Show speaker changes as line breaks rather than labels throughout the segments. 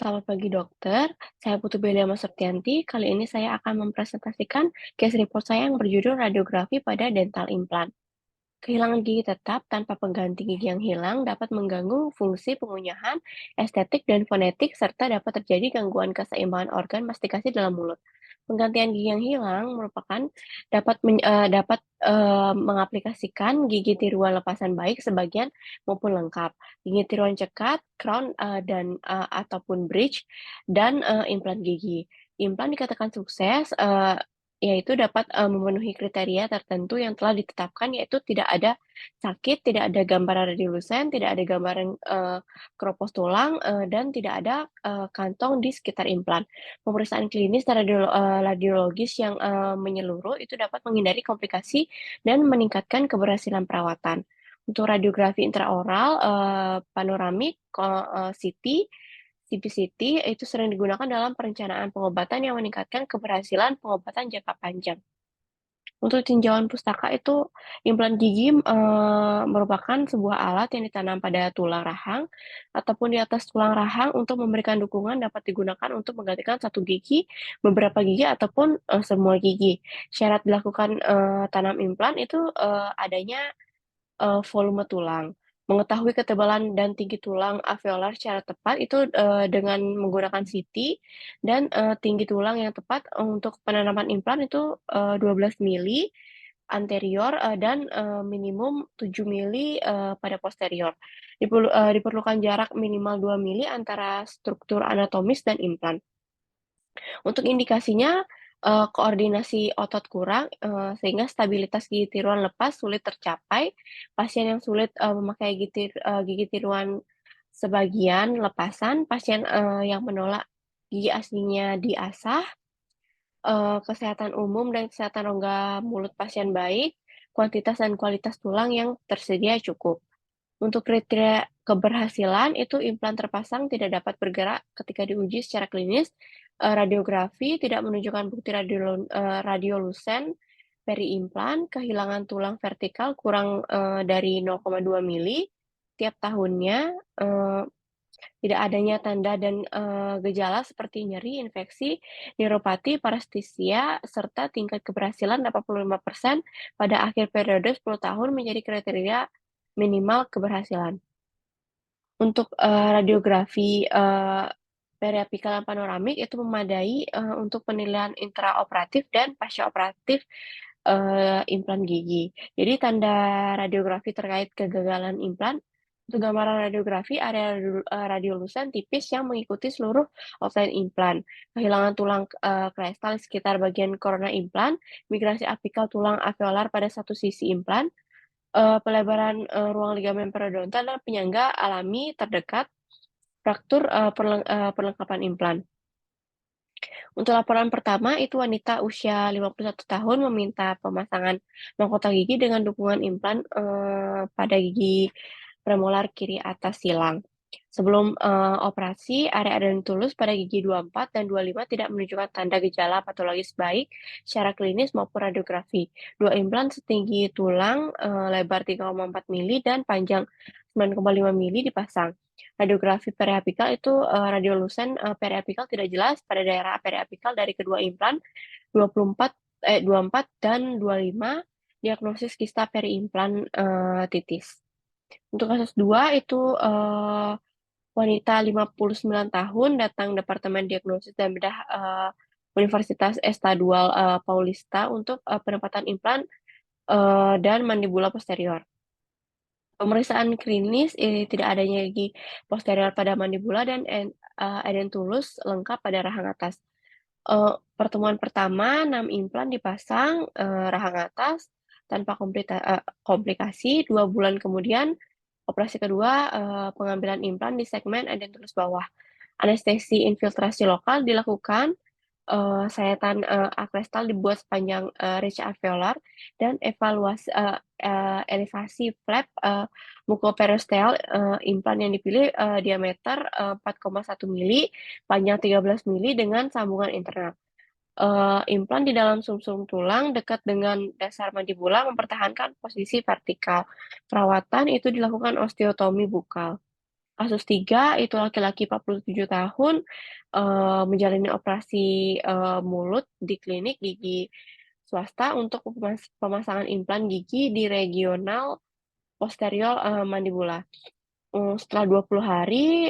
Selamat pagi dokter, saya Putu Beliama Septianti. Kali ini saya akan mempresentasikan case report saya yang berjudul radiografi pada dental implant. Kehilangan gigi tetap tanpa pengganti gigi yang hilang dapat mengganggu fungsi pengunyahan, estetik, dan fonetik, serta dapat terjadi gangguan keseimbangan organ mastikasi dalam mulut. Penggantian gigi yang hilang merupakan dapat mengaplikasikan gigi tiruan lepasan baik sebagian maupun lengkap, gigi tiruan cekat, crown, ataupun bridge, dan implan gigi. Implan dikatakan sukses yaitu dapat memenuhi kriteria tertentu yang telah ditetapkan, yaitu tidak ada sakit, tidak ada gambaran radiolusen, tidak ada gambaran keropos tulang, dan tidak ada kantong di sekitar implan. Pemeriksaan klinis dan radiologis yang menyeluruh itu dapat menghindari komplikasi dan meningkatkan keberhasilan perawatan. Untuk radiografi intraoral, panoramik, CT, CBCT itu sering digunakan dalam perencanaan pengobatan yang meningkatkan keberhasilan pengobatan jangka panjang. Untuk tinjauan pustaka itu, implan gigi merupakan sebuah alat yang ditanam pada tulang rahang ataupun di atas tulang rahang untuk memberikan dukungan, dapat digunakan untuk menggantikan satu gigi, beberapa gigi, ataupun semua gigi. Syarat dilakukan tanam implan itu adanya volume tulang. Mengetahui ketebalan dan tinggi tulang alveolar secara tepat itu, dengan menggunakan CT, dan tinggi tulang yang tepat untuk penanaman implan itu, 12 mili anterior, dan minimum 7 mili, pada posterior. Diperlukan jarak minimal 2 mili antara struktur anatomis dan implan. Untuk indikasinya, koordinasi otot kurang, sehingga stabilitas gigi tiruan lepas sulit tercapai. Pasien yang sulit memakai gigi tiruan sebagian lepasan, pasien yang menolak gigi aslinya diasah, kesehatan umum dan kesehatan rongga mulut pasien baik, kuantitas dan kualitas tulang yang tersedia cukup. Untuk kriteria keberhasilan itu implan terpasang tidak dapat bergerak ketika diuji secara klinis, radiografi tidak menunjukkan bukti radiolusen peri-implan, kehilangan tulang vertikal kurang dari 0,2 mili tiap tahunnya, eee, tidak adanya tanda dan gejala seperti nyeri, infeksi, neuropati, parestesia, serta tingkat keberhasilan 85% pada akhir periode 10 tahun menjadi kriteria minimal keberhasilan. Untuk radiografi periapikal dan panoramik itu memadai untuk penilaian intraoperatif dan pascaoperatif implan gigi. Jadi tanda radiografi terkait kegagalan implan, untuk gambaran radiografi area radiolusen tipis yang mengikuti seluruh outline implan, kehilangan tulang kristal di sekitar bagian korona implan, migrasi apikal tulang alveolar pada satu sisi implan, pelebaran ruang ligamen periodontal dan penyangga alami terdekat, fraktur perlengkapan implan. Untuk laporan pertama, itu wanita usia 51 tahun meminta pemasangan mahkota gigi dengan dukungan implan pada gigi premolar kiri atas silang. Sebelum operasi, area adenotulus pada gigi 24 dan 25 tidak menunjukkan tanda gejala patologis baik secara klinis maupun radiografi. Dua implan setinggi tulang, lebar 3,4 mili dan panjang 9,5 mili dipasang. Radiografi periapikal itu, radiolusen periapikal tidak jelas pada daerah periapikal dari kedua implan, 24 dan 25, diagnosis kista periimplan titis. Untuk kasus 2 itu, wanita 59 tahun datang Departemen Diagnosis dan Bedah Universitas Estadual Paulista untuk penempatan implan dan mandibula posterior. Pemeriksaan klinis, tidak adanya gigi posterior pada mandibula dan edentulus lengkap pada rahang atas. Pertemuan pertama, 6 implan dipasang, rahang atas tanpa komplikasi. 2 bulan kemudian, operasi kedua, pengambilan implan di segmen edentulus bawah. Anestesi infiltrasi lokal dilakukan, sayatan akrestal dibuat sepanjang ridge alveolar dan elevasi flap mukoperiosteal. Implan yang dipilih diameter 4,1 mili, panjang 13 mili dengan sambungan internal. Implan di dalam sumsum tulang dekat dengan dasar mandibula mempertahankan posisi vertikal. Perawatan itu dilakukan osteotomi bukal. Kasus 3 itu laki-laki 47 tahun, menjalani operasi, mulut di klinik gigi swasta untuk pemasangan implan gigi di regional posterior, mandibula. Setelah 20 hari,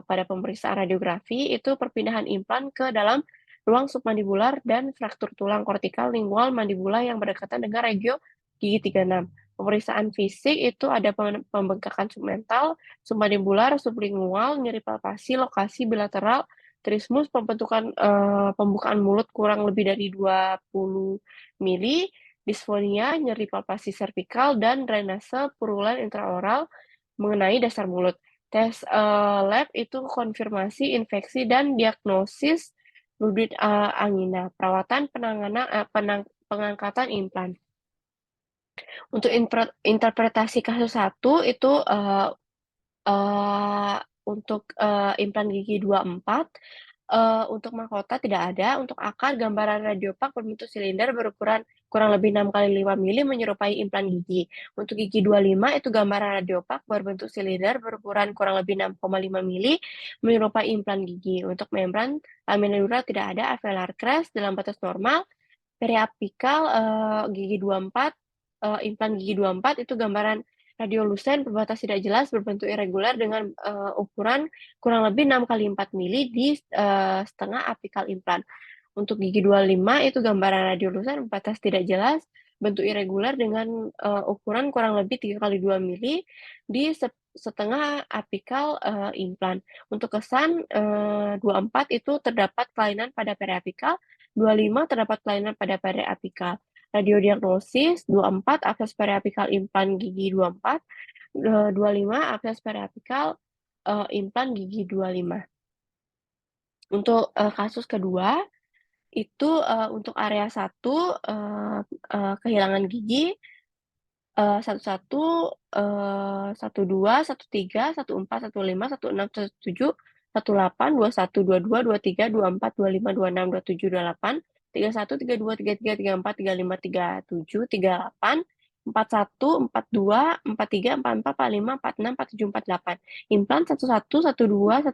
pada pemeriksaan radiografi itu perpindahan implan ke dalam ruang submandibular dan fraktur tulang kortikal lingual mandibula yang berdekatan dengan regio gigi 36. Pemeriksaan fisik itu ada pembengkakan submental, submandibular, sublingual, nyeri palpasi, lokasi bilateral, trismus, pembukaan mulut kurang lebih dari 20 mili, disfonia, nyeri palpasi servikal, dan drainase purulen intraoral mengenai dasar mulut. Tes, lab itu konfirmasi infeksi dan diagnosis fluid, angina, perawatan pengangkatan implan. Untuk interpretasi kasus 1 itu, untuk, implan gigi 24, untuk mahkota tidak ada, untuk akar gambaran radiopak berbentuk silinder berukuran kurang lebih 6 kali 5 mili menyerupai implan gigi. Untuk gigi 25 itu gambaran radiopak berbentuk silinder berukuran kurang lebih 6,5 mili menyerupai implan gigi. Untuk membran lamina dura tidak ada, alveolar crest dalam batas normal, periapikal, gigi 24, implan gigi 24 itu gambaran radiolusen berbatas tidak jelas berbentuk irregular dengan, ukuran kurang lebih 6 kali 4 mili di, setengah apikal implan. Untuk gigi 25 itu gambaran radiolusen berbatas tidak jelas, bentuk irregular dengan, ukuran kurang lebih 3 kali 2 mili di setengah apikal, implan. Untuk kesan, 24 itu terdapat kelainan pada periapikal, 25 terdapat kelainan pada periapikal. Radiodiagnosis 24 akses periapikal implan gigi 24, 25 akses periapikal, implan gigi 25. Untuk, kasus kedua, itu, untuk area 1, kehilangan gigi, 11, 12, 13, 14, 15, 16, 17, 18, 21, 22, 23, 24, 25, 26, 27, 28, 31, 32, 33, 34, 35, 37, 38, 41, 42, 43, 44, 45, 46, 47, 48. Implan 11, 12, 13,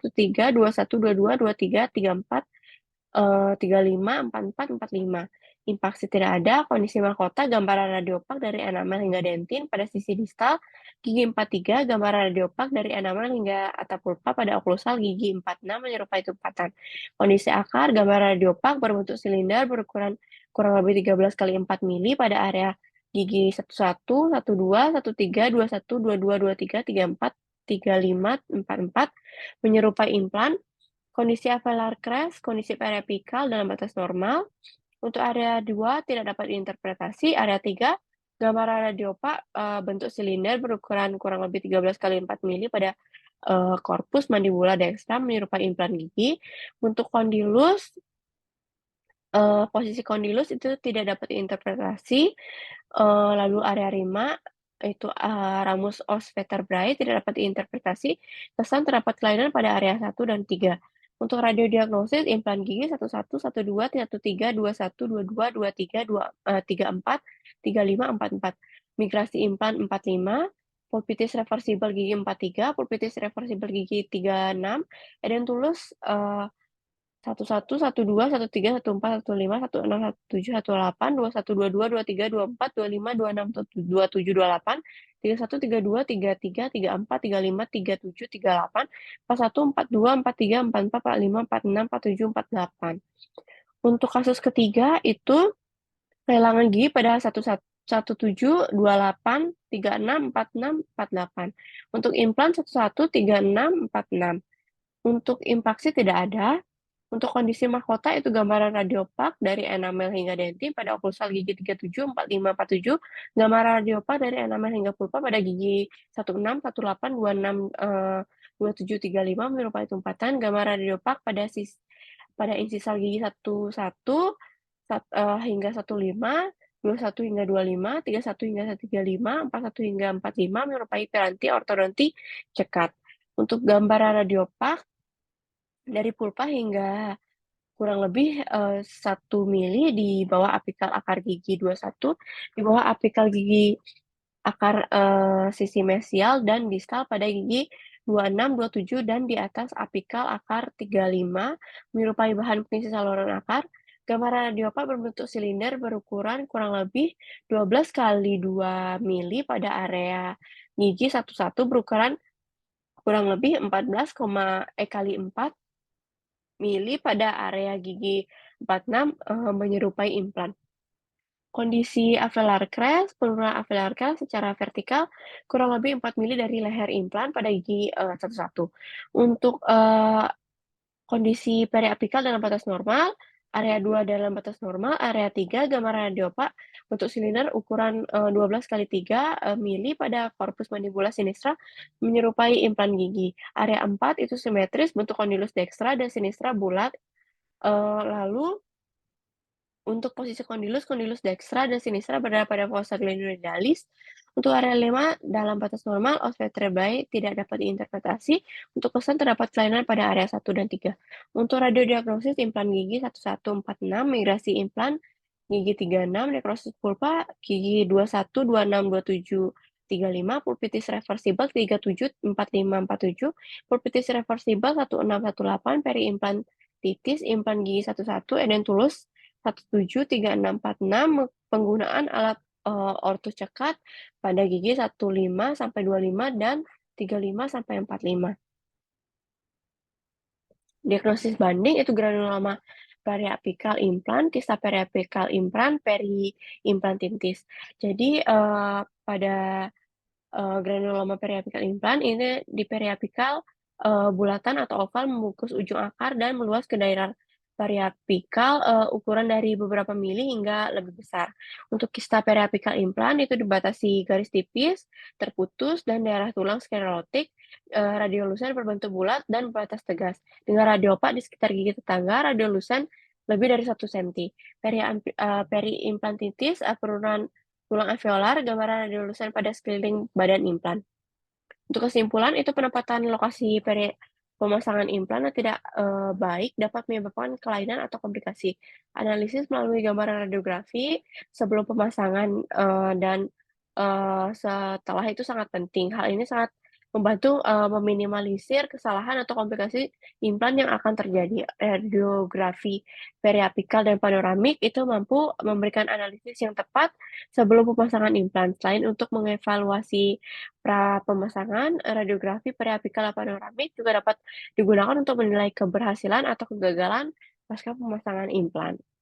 21, 22, 23, 34, 35, 44, 45. Impaksi tidak ada, kondisi mahkota, gambaran radiopak dari enamel hingga dentin pada sisi distal, gigi 43, gambaran radiopak dari enamel hingga atap pulpa pada oklusal gigi 46 menyerupai tumpatan. Kondisi akar, gambaran radiopak berbentuk silinder berukuran kurang lebih 13 kali 4 mili pada area gigi 11, 12, 13, 21, 22, 23, 34, 35, 44 menyerupai implan. Kondisi alveolar crest, kondisi periapikal dalam batas normal. Untuk area 2 tidak dapat diinterpretasi. Area 3, gambaran radiopak, bentuk silinder berukuran kurang lebih 13 kali 4 mili pada, korpus mandibula dekstra menyerupai implan gigi. Untuk kondilus, posisi kondilus itu tidak dapat diinterpretasi. Lalu area 5, itu, ramus os vertebrae tidak dapat diinterpretasi. Kesan terdapat kelainan pada area 1 dan 3. Untuk radiodiagnosis implan gigi 11, 12, 13, 21, 22, 23, 34, 35, 44. Migrasi implan 45, pulpitis reversibel gigi 43, pulpitis reversibel gigi 36, edentulus, 11, 12, 13, 14, 15, 21, 22, 23, 24, 25, 26, 27, 28, 31, 42, 43, 44, 45, 47, 48. Untuk kasus ketiga itu kehilangan gigi pada 17, 28, 36, 46, 48. Untuk implan 11, 36, 46. Untuk impaksi tidak ada. Untuk kondisi mahkota itu gambaran radiopak dari enamel hingga dentin pada oklusal gigi 37, 45, 47, gambaran radiopak dari enamel hingga pulpa pada gigi 16, 18, 26, 27, 35 menyerupai tumpatan, gambaran radiopak pada insisal gigi 11, hingga 15, 21 hingga 25, 31 hingga 35, 41 hingga 45 menyerupai piranti ortodonti cekat. Untuk gambaran radiopak dari pulpa hingga kurang lebih, 1 mili di bawah apikal akar gigi 21, di bawah apikal gigi akar, sisi mesial dan distal pada gigi 26, 27, dan di atas apikal akar 35 menyerupai bahan pengisi saluran akar. Gambaran radiopak berbentuk silinder berukuran kurang lebih 12 kali 2 mili pada area gigi 11 berukuran kurang lebih 14, kali 4 mili pada area gigi 46, menyerupai implan. Kondisi alveolar crest, penurunan alveolar crest secara vertikal kurang lebih 4 mili dari leher implan pada gigi 11. Untuk kondisi periapikal dalam batas normal, area 2 dalam batas normal, area 3 gambaran radiopak bentuk silinder ukuran 12 kali 3 mili pada korpus mandibula sinistra menyerupai implan gigi. Area 4 itu simetris, bentuk kondilus dekstra dan sinistra bulat. Lalu untuk posisi kondilus, kondilus dekstra dan sinistra berada pada fossa glenoidalis. Untuk area 5 dalam batas normal, os vertebrae tidak dapat diinterpretasi. Untuk kesan terdapat kelainan pada area 1 dan 3. Untuk radiodiagnosis implan gigi 1146, migrasi implan gigi 36, nekrosis pulpa gigi 21, 26, 27, 35, pulpitis reversibel 37, 45, 47, pulpitis reversibel 1618, periimplantitis implan gigi 11, edentulus 173646, penggunaan alat ortus cekat pada gigi 15 sampai 25 dan 35 sampai 45. Diagnosis banding itu granuloma periapikal implan, kista periapikal implan, periimplantitis. Jadi, pada granuloma periapikal implan ini di periapikal, bulatan atau oval membungkus ujung akar dan meluas ke daerah periapikal, ukuran dari beberapa mili hingga lebih besar. Untuk kista periapikal implan itu dibatasi garis tipis, terputus, dan daerah tulang sklerotik, radiolusen berbentuk bulat dan batas tegas. Dengan radiopak di sekitar gigi tetangga, radiolusen lebih dari 1 cm. Periimplantitis, penurunan tulang alveolar, gambaran radiolusen pada sekeliling badan implan. Untuk kesimpulan, itu penempatan lokasi pemasangan implan yang tidak baik dapat menyebabkan kelainan atau komplikasi. Analisis melalui gambaran radiografi sebelum pemasangan dan setelah itu sangat penting. Hal ini sangat membantu meminimalisir kesalahan atau komplikasi implan yang akan terjadi. Radiografi periapikal dan panoramik itu mampu memberikan analisis yang tepat sebelum pemasangan implan. Selain untuk mengevaluasi pemasangan, radiografi periapikal panoramik juga dapat digunakan untuk menilai keberhasilan atau kegagalan pasca pemasangan implan.